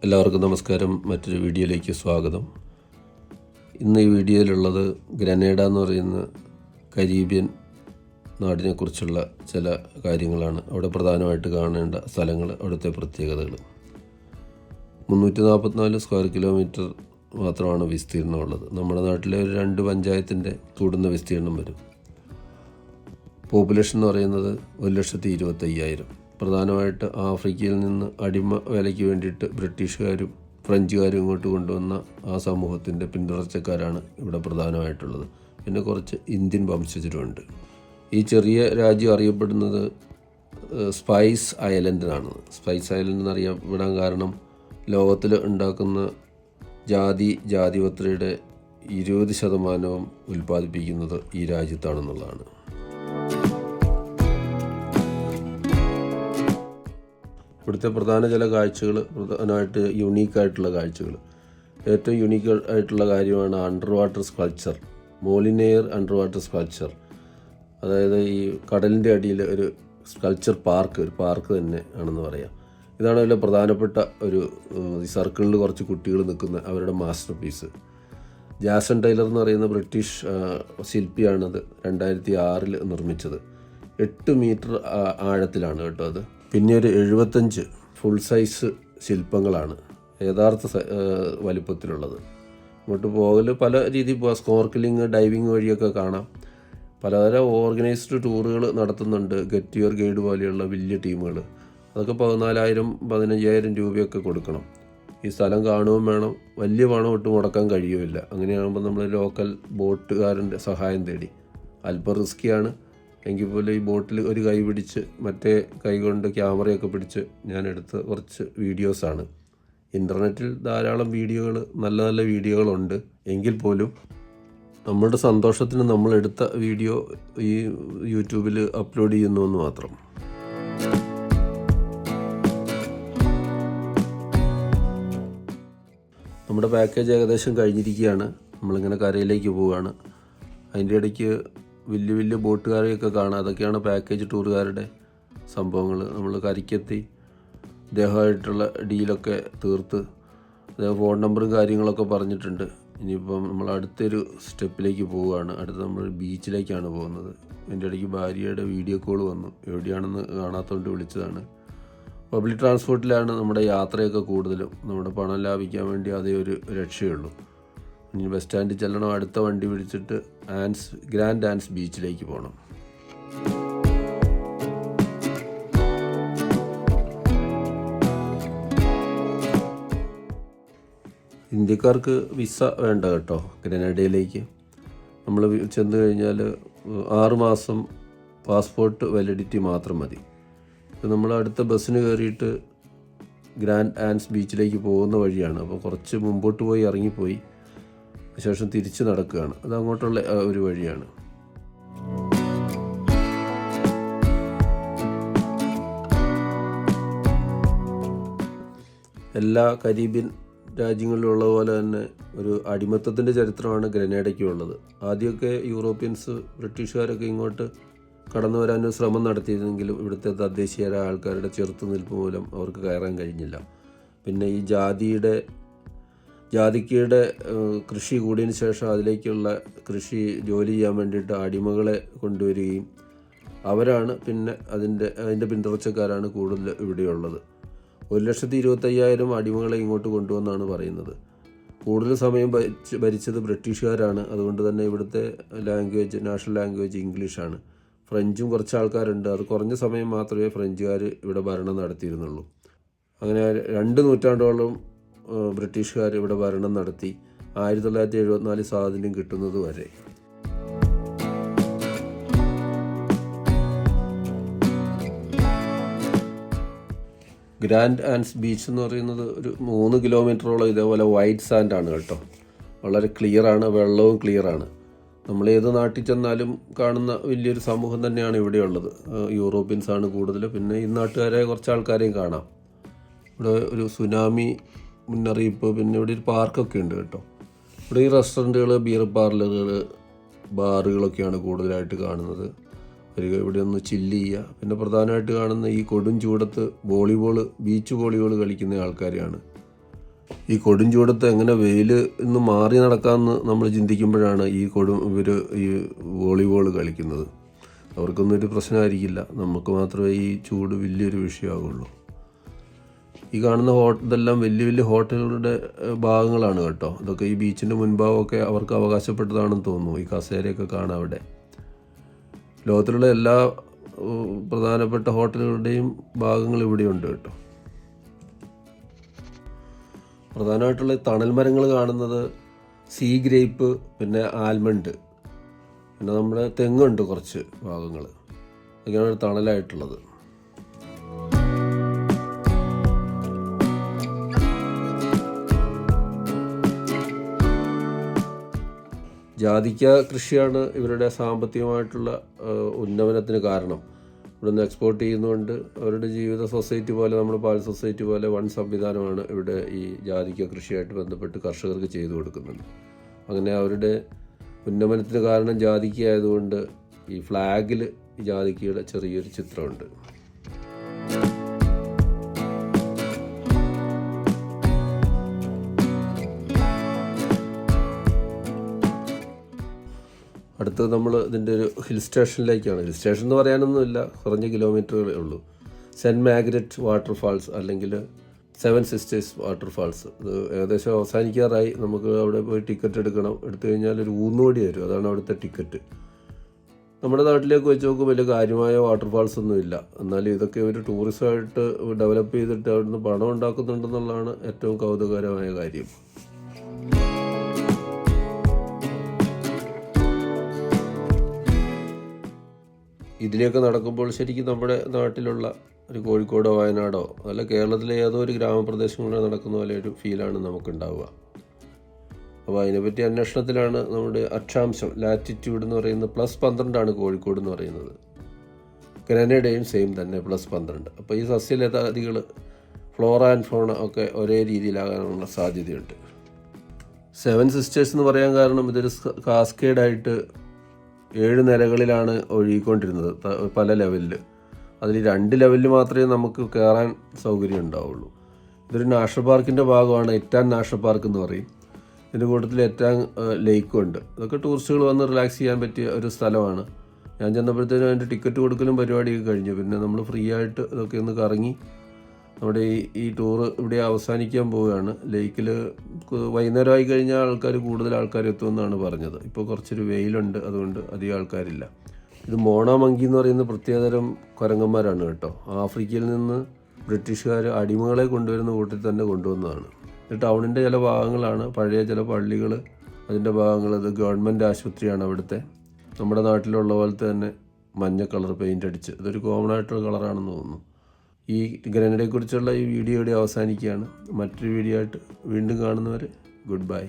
എല്ലാവർക്കും നമസ്കാരം. മറ്റൊരു വീഡിയോയിലേക്ക് സ്വാഗതം. ഇന്ന് ഈ വീഡിയോയിലുള്ളത് ഗ്രനേഡ എന്ന് പറയുന്ന കരീബിയൻ നാടിനെക്കുറിച്ചുള്ള ചില കാര്യങ്ങളാണ്. അവിടെ പ്രധാനമായിട്ട് കാണേണ്ട സ്ഥലങ്ങൾ, അവിടുത്തെ പ്രത്യേകതകൾ. 344 സ്ക്വയർ കിലോമീറ്റർ മാത്രമാണ് വിസ്തീർണമുള്ളത്. നമ്മുടെ നാട്ടിലെ ഒരു 2 പഞ്ചായത്തിൻ്റെ കൂടുന്ന വിസ്തീർണം വരും. പോപ്പുലേഷൻ എന്ന് പറയുന്നത് 1,25,000. പ്രധാനമായിട്ട് ആഫ്രിക്കയിൽ നിന്ന് അടിമ വേലയ്ക്ക് വേണ്ടിയിട്ട് ബ്രിട്ടീഷുകാരും ഫ്രഞ്ചുകാരും ഇങ്ങോട്ട് കൊണ്ടുവന്ന ആ സമൂഹത്തിൻ്റെ പിന്തുടർച്ചക്കാരാണ് ഇവിടെ പ്രധാനമായിട്ടുള്ളത്. പിന്നെ കുറച്ച് ഇന്ത്യൻ വംശജരുമുണ്ട്. ഈ ചെറിയ രാജ്യം അറിയപ്പെടുന്നത് സ്പൈസ് ഐലൻഡ് എന്നാണ്. സ്പൈസ് ഐലൻഡ് എന്നറിയപ്പെടാൻ കാരണം ലോകത്തിൽ ഉണ്ടാക്കുന്ന ജാതിപത്രിയുടെ 20% ഉൽപ്പാദിപ്പിക്കുന്നത് ഈ രാജ്യത്താണെന്നുള്ളതാണ്. ഇവിടുത്തെ പ്രധാന ചില കാഴ്ചകൾ, പ്രധാനമായിട്ട് യുണീക്കായിട്ടുള്ള കാഴ്ചകൾ. ഏറ്റവും യുണീക്ക് ആയിട്ടുള്ള കാര്യമാണ് under water sculpture, Molinere under water sculpture. അതായത് ഈ കടലിൻ്റെ അടിയിൽ ഒരു സ്കൾപ്ചർ പാർക്ക്, ഒരു പാർക്ക് തന്നെ ആണെന്ന് പറയാം. ഇതാണ് അതിലെ പ്രധാനപ്പെട്ട ഒരു സർക്കിളിൽ കുറച്ച് കുട്ടികൾ നിൽക്കുന്ന അവരുടെ മാസ്റ്റർ പീസ്. ജാസൺ ടൈലർ എന്ന് പറയുന്ന ബ്രിട്ടീഷ് ശില്പിയാണത് 2006 നിർമ്മിച്ചത്. 8 മീറ്റർ ആഴത്തിലാണ് കേട്ടോ അത്. പിന്നെ ഒരു 75 ഫുൾ സൈസ് ശില്പങ്ങളാണ് യഥാർത്ഥ വലിപ്പത്തിലുള്ളത്. ഇങ്ങോട്ട് പോകൽ പല രീതിയിൽ പോകാം. സ്നോർക്കലിംഗ്, ഡൈവിങ് വഴിയൊക്കെ കാണാം. പലതരം ഓർഗനൈസ്ഡ് ടൂറുകൾ നടത്തുന്നുണ്ട്. ഗെറ്റ് യുവർ ഗൈഡ് പോലെയുള്ള വലിയ ടീമുകൾ. അതൊക്കെ 14,000-15,000 രൂപയൊക്കെ കൊടുക്കണം. ഈ സ്ഥലം കാണുകയും വേണം. വലിയ പണം ഒട്ട് മുടക്കാൻ കഴിയുമില്ല. അങ്ങനെയാകുമ്പോൾ നമ്മൾ ലോക്കൽ ബോട്ടുകാരൻ്റെ സഹായം തേടി. അല്പം റിസ്ക്കിയാണ് എങ്കിൽ പോലും ഈ ബോട്ടിൽ ഒരു കൈ പിടിച്ച് മറ്റേ കൈ കൊണ്ട് ക്യാമറയൊക്കെ പിടിച്ച് ഞാൻ എടുത്ത കുറച്ച് വീഡിയോസാണ്. ഇൻ്റർനെറ്റിൽ ധാരാളം വീഡിയോകൾ, നല്ല നല്ല വീഡിയോകളുണ്ട്. എങ്കിൽ പോലും നമ്മളുടെ സന്തോഷത്തിന് നമ്മളെടുത്ത വീഡിയോ ഈ യൂട്യൂബിൽ അപ്ലോഡ് ചെയ്യുന്നു എന്ന് മാത്രം. നമ്മുടെ പാക്കേജ് ഏകദേശം കഴിഞ്ഞിരിക്കുകയാണ്. നമ്മളിങ്ങനെ കരയിലേക്ക് പോവുകയാണ്. അതിൻ്റെ ഇടയ്ക്ക് വലിയ വലിയ ബോട്ടുകാരെയൊക്കെ കാണാം. അതൊക്കെയാണ് പാക്കേജ് ടൂറുകാരുടെ സംഭവങ്ങൾ. നമ്മൾ കരയ്ക്കെത്തി അദ്ദേഹമായിട്ടുള്ള ഡീലൊക്കെ തീർത്ത് അദ്ദേഹം ഫോൺ നമ്പറും കാര്യങ്ങളൊക്കെ പറഞ്ഞിട്ടുണ്ട്. ഇനിയിപ്പം നമ്മൾ അടുത്തൊരു സ്റ്റെപ്പിലേക്ക് പോവുകയാണ്. അടുത്ത് നമ്മൾ ബീച്ചിലേക്കാണ് പോകുന്നത്. എൻ്റെ ഇടയ്ക്ക് ഭാര്യയുടെ വീഡിയോ കോൾ വന്നു. എവിടെയാണെന്ന് കാണാത്തതുകൊണ്ട് വിളിച്ചതാണ്. പബ്ലിക് ട്രാൻസ്പോർട്ടിലാണ് നമ്മുടെ യാത്രയൊക്കെ കൂടുതലും. നമ്മുടെ പണം ലാഭിക്കാൻ വേണ്ടി അതേ ഒരു രക്ഷയുള്ളൂ. ഇനി ബസ് സ്റ്റാൻഡിൽ ചെല്ലണം. അടുത്ത വണ്ടി പിടിച്ചിട്ട് ഗ്രാൻഡ് ആൻസ് ബീച്ചിലേക്ക് പോകണം. ഇന്ത്യക്കാർക്ക് വിസ വേണ്ട കേട്ടോ ഗ്രനേഡയിലേക്ക്. നമ്മൾ ചെന്ന് കഴിഞ്ഞാൽ 6 മാസം പാസ്പോർട്ട് വാലിഡിറ്റി മാത്രം മതി. നമ്മൾ അടുത്ത ബസ്സിന് കയറിയിട്ട് ഗ്രാൻഡ് ആൻസ് ബീച്ചിലേക്ക് പോകുന്ന വഴിയാണ്. അപ്പോൾ കുറച്ച് മുമ്പോട്ട് പോയി ഇറങ്ങിപ്പോയി ശേഷം തിരിച്ച് നടക്കുകയാണ്. അത് അങ്ങോട്ടുള്ള ഒരു വഴിയാണ്. എല്ലാ കരീബിയൻ രാജ്യങ്ങളിലുള്ള പോലെ തന്നെ ഒരു അടിമത്തത്തിൻ്റെ ചരിത്രമാണ് ഗ്രനേഡയ്ക്കുള്ളത്. ആദ്യമൊക്കെ യൂറോപ്യൻസ്, ബ്രിട്ടീഷുകാരൊക്കെ ഇങ്ങോട്ട് കടന്നു വരാനൊരു ശ്രമം നടത്തിയിരുന്നെങ്കിലും ഇവിടുത്തെ തദ്ദേശീയരായ ആൾക്കാരുടെ ചെറുത്തുനിൽപ്പ് മൂലം അവർക്ക് കയറാൻ കഴിഞ്ഞില്ല. പിന്നെ ഈ ജാതിക്കയുടെ കൃഷി കൂടിയതിന് ശേഷം അതിലേക്കുള്ള കൃഷി ജോലി ചെയ്യാൻ വേണ്ടിയിട്ട് അടിമകളെ കൊണ്ടുവരികയും അവരാണ് പിന്നെ അതിൻ്റെ പിന്തുടർച്ചക്കാരാണ് കൂടുതൽ ഇവിടെയുള്ളത്. 1,25,000 അടിമകളെ ഇങ്ങോട്ട് കൊണ്ടുവന്നാണ് പറയുന്നത്. കൂടുതൽ സമയം ഭരിച്ചത് ബ്രിട്ടീഷുകാരാണ്. അതുകൊണ്ട് തന്നെ ഇവിടുത്തെ നാഷണൽ ലാംഗ്വേജ് ഇംഗ്ലീഷാണ്. ഫ്രഞ്ചും കുറച്ച് ആൾക്കാരുണ്ട്. അത് കുറഞ്ഞ സമയം മാത്രമേ ഫ്രഞ്ചുകാർ ഇവിടെ ഭരണം നടത്തിയിരുന്നുള്ളൂ. അങ്ങനെ 2 നൂറ്റാണ്ടോളം ബ്രിട്ടീഷുകാർ ഇവിടെ ഭരണം നടത്തി. 1974 സ്വാതന്ത്ര്യം കിട്ടുന്നത് വരെ. ഗ്രാൻഡ് ആൻസ് ബീച്ച് എന്ന് പറയുന്നത് ഒരു 3 കിലോമീറ്ററോളം ഇതേപോലെ വൈറ്റ് സാൻഡാണ് കേട്ടോ. വളരെ ക്ലിയറാണ്, വെള്ളവും ക്ലിയറാണ്. നമ്മൾ ഏത് നാട്ടിൽ ചെന്നാലും കാണുന്ന വലിയൊരു സമൂഹം തന്നെയാണ് ഇവിടെയുള്ളത്. യൂറോപ്യൻസാണ് കൂടുതൽ. പിന്നെ ഈ നാട്ടുകാരെ കുറച്ച് ആൾക്കാരെയും കാണാം. ഇവിടെ ഒരു സുനാമി മുന്നറിയിപ്പ്. പിന്നെ ഇവിടെ ഒരു പാർക്കൊക്കെ ഉണ്ട് കേട്ടോ. ഇവിടെ ഈ റെസ്റ്റോറൻറ്റുകൾ, ബിയർ പാർലറുകൾ, ബാറുകളൊക്കെയാണ് കൂടുതലായിട്ട് കാണുന്നത്. വരിക, ഇവിടെ ഒന്ന് ചില്ല് ചെയ്യുക. പിന്നെ പ്രധാനമായിട്ട് കാണുന്ന ഈ കൊടും ചൂടത്ത് ബീച്ച് വോളിബോൾ കളിക്കുന്ന ആൾക്കാരെയാണ്. ഈ കൊടും ചൂടത്ത് എങ്ങനെ വെയിൽ നിന്ന് മാറി നടക്കാമെന്ന് നമ്മൾ ചിന്തിക്കുമ്പോഴാണ് ഇവർ ഈ വോളിബോൾ കളിക്കുന്നത്. അവർക്കൊന്നും ഒരു പ്രശ്നമായിരിക്കില്ല, നമുക്ക് മാത്രമേ ഈ ചൂട് വലിയൊരു വിഷയമാകുള്ളൂ. ഈ കാണുന്ന ഇതെല്ലാം വലിയ വലിയ ഹോട്ടലുകളുടെ ഭാഗങ്ങളാണ് കേട്ടോ. ഇതൊക്കെ ഈ ബീച്ചിൻ്റെ മുൻഭാഗമൊക്കെ അവർക്ക് അവകാശപ്പെട്ടതാണെന്ന് തോന്നുന്നു. ഈ കസേരയൊക്കെ കാണാം അവിടെ. ലോകത്തിലുള്ള എല്ലാ പ്രധാനപ്പെട്ട ഹോട്ടലുകളുടെയും ഭാഗങ്ങൾ ഇവിടെയുണ്ട് കേട്ടോ. പ്രധാനമായിട്ടുള്ള തണൽ മരങ്ങൾ കാണുന്നത് സീ ഗ്രേപ്പ്, പിന്നെ ആൽമണ്ട്, പിന്നെ നമ്മുടെ തെങ്ങുണ്ട് കുറച്ച് ഭാഗങ്ങൾ. അതൊക്കെയാണ് തണലായിട്ടുള്ളത്. ജാതിക്ക കൃഷിയാണ് ഇവരുടെ സാമ്പത്തികമായിട്ടുള്ള ഉന്നമനത്തിന് കാരണം. ഇവിടുന്ന് എക്സ്പോർട്ട് ചെയ്യുന്നതുകൊണ്ട് അവരുടെ ജീവിത സൊസൈറ്റി പോലെ, നമ്മുടെ പാൽ സൊസൈറ്റി പോലെ വൻ സംവിധാനമാണ് ഇവിടെ ഈ ജാതിക്ക കൃഷിയായിട്ട് ബന്ധപ്പെട്ട് കർഷകർക്ക് ചെയ്തു കൊടുക്കുന്നുണ്ട്. അങ്ങനെ അവരുടെ ഉന്നമനത്തിന് കാരണം ജാതിക്ക ആയതുകൊണ്ട് ഈ ഫ്ലാഗിൽ ഈ ജാതിക്കയുടെ ചെറിയൊരു ചിത്രമുണ്ട്. അടുത്തത് നമ്മൾ ഇതിൻ്റെ ഒരു ഹിൽ സ്റ്റേഷനിലേക്കാണ്. ഹിൽ സ്റ്റേഷൻ എന്ന് പറയാനൊന്നുമില്ല, കുറഞ്ഞ കിലോമീറ്ററുകളേ ഉള്ളൂ. സെൻറ്റ് മാർഗരറ്റ് വാട്ടർഫാൾസ് അല്ലെങ്കിൽ 7 സിസ്റ്റേഴ്സ് വാട്ടർഫാൾസ്. ഇത് ഏകദേശം അവസാനിക്കാറായി. നമുക്ക് അവിടെ പോയി ടിക്കറ്റ് എടുക്കണം. എടുത്തു കഴിഞ്ഞാൽ ഒരു ഊന്നുവടി വരും, അതാണ് അവിടുത്തെ ടിക്കറ്റ്. നമ്മുടെ നാട്ടിലേക്ക് വെച്ച് നോക്കുമ്പോൾ വലിയ കാര്യമായ വാട്ടർഫാൾസ് ഒന്നുമില്ല. എന്നാലും ഇതൊക്കെ ഒരു ടൂറിസമായിട്ട് ഡെവലപ്പ് ചെയ്തിട്ട് അവിടുന്ന് പണം ഉണ്ടാക്കുന്നുണ്ടെന്നുള്ളതാണ് ഏറ്റവും കൗതുകകരമായ കാര്യം. ഇതിലേക്ക് നടക്കുമ്പോൾ ശരിക്കും നമ്മുടെ നാട്ടിലുള്ള ഒരു കോഴിക്കോടോ വയനാടോ അല്ല കേരളത്തിലെ ഏതോ ഒരു ഗ്രാമപ്രദേശങ്ങളിലോ നടക്കുന്ന പോലെ ഒരു ഫീലാണ് നമുക്കുണ്ടാവുക. അപ്പോൾ അതിനെപ്പറ്റി അന്വേഷണത്തിലാണ് നമ്മുടെ അക്ഷാംശം, ലാറ്റിറ്റ്യൂഡ് എന്ന് പറയുന്നത് +12 കോഴിക്കോട് എന്ന് പറയുന്നത്. ഗ്രനഡയും സെയിം തന്നെ +12. അപ്പോൾ ഈ സസ്യലതാദികൾ, ഫ്ലോറ ആൻഡ് ഫൗണ ഒക്കെ ഒരേ രീതിയിലാകാനുള്ള സാധ്യതയുണ്ട്. 7 സിസ്റ്റേഴ്സ് എന്ന് പറയാൻ കാരണം ഇതൊരു കാസ്കേഡായിട്ട് 7 നിലകളിലാണ് ഒഴുകിക്കൊണ്ടിരുന്നത്, പല ലെവലിൽ. അതിൽ 2 ലെവലിൽ മാത്രമേ നമുക്ക് കയറാൻ സൗകര്യം ഉണ്ടാവുള്ളൂ. ഇതൊരു നാഷണൽ പാർക്കിൻ്റെ ഭാഗമാണ്, എറ്റാൻ നാഷണൽ പാർക്ക് എന്ന് പറയും. ഇതിൻ്റെ കൂട്ടത്തിൽ എറ്റാൻ ലേക്കും ഉണ്ട്. ഇതൊക്കെ ടൂറിസ്റ്റുകൾ വന്ന് റിലാക്സ് ചെയ്യാൻ പറ്റിയ ഒരു സ്ഥലമാണ്. ഞാൻ ചെന്നപ്പോഴത്തേനും അതിൻ്റെ ടിക്കറ്റ് കൊടുക്കലും പരിപാടിയൊക്കെ കഴിഞ്ഞു. പിന്നെ നമ്മൾ ഫ്രീ ആയിട്ട് ഇതൊക്കെ ഒന്ന് കറങ്ങി നമ്മുടെ ഈ ടൂറ് ഇവിടെ അവസാനിക്കാൻ പോവുകയാണ്. ലേക്കിൽ വൈകുന്നേരമായി കഴിഞ്ഞാൽ കൂടുതൽ ആൾക്കാർ എത്തുമെന്നാണ് പറഞ്ഞത്. ഇപ്പോൾ കുറച്ചൊരു വെയിലുണ്ട്, അതുകൊണ്ട് അധികം ആൾക്കാരില്ല. ഇത് മോണാമങ്കി എന്ന് പറയുന്ന പ്രത്യേകതരം കുരങ്ങന്മാരാണ് കേട്ടോ. ആഫ്രിക്കയിൽ നിന്ന് ബ്രിട്ടീഷുകാർ അടിമകളെ കൊണ്ടുവരുന്ന കൂട്ടിൽ തന്നെ കൊണ്ടുവന്നതാണ്. ഇത് ടൗണിൻ്റെ ചില ഭാഗങ്ങളാണ്, പഴയ ചില പള്ളികൾ, അതിൻ്റെ ഭാഗങ്ങൾ. ഇത് ഗവൺമെൻറ് ആശുപത്രിയാണ് അവിടുത്തെ. നമ്മുടെ നാട്ടിലുള്ള പോലത്തെ തന്നെ മഞ്ഞ കളർ പെയിൻ്റ് അടിച്ച്, ഇതൊരു കോമൺ ആയിട്ടുള്ള കളറാണെന്ന് തോന്നുന്നു. ഈ ഗ്രനഡയെക്കുറിച്ചുള്ള ഈ വീഡിയോ ഇവിടെ അവസാനിക്കുകയാണ്. മറ്റൊരു വീഡിയോ ആയിട്ട് വീണ്ടും കാണുന്നവരെ ഗുഡ് ബൈ.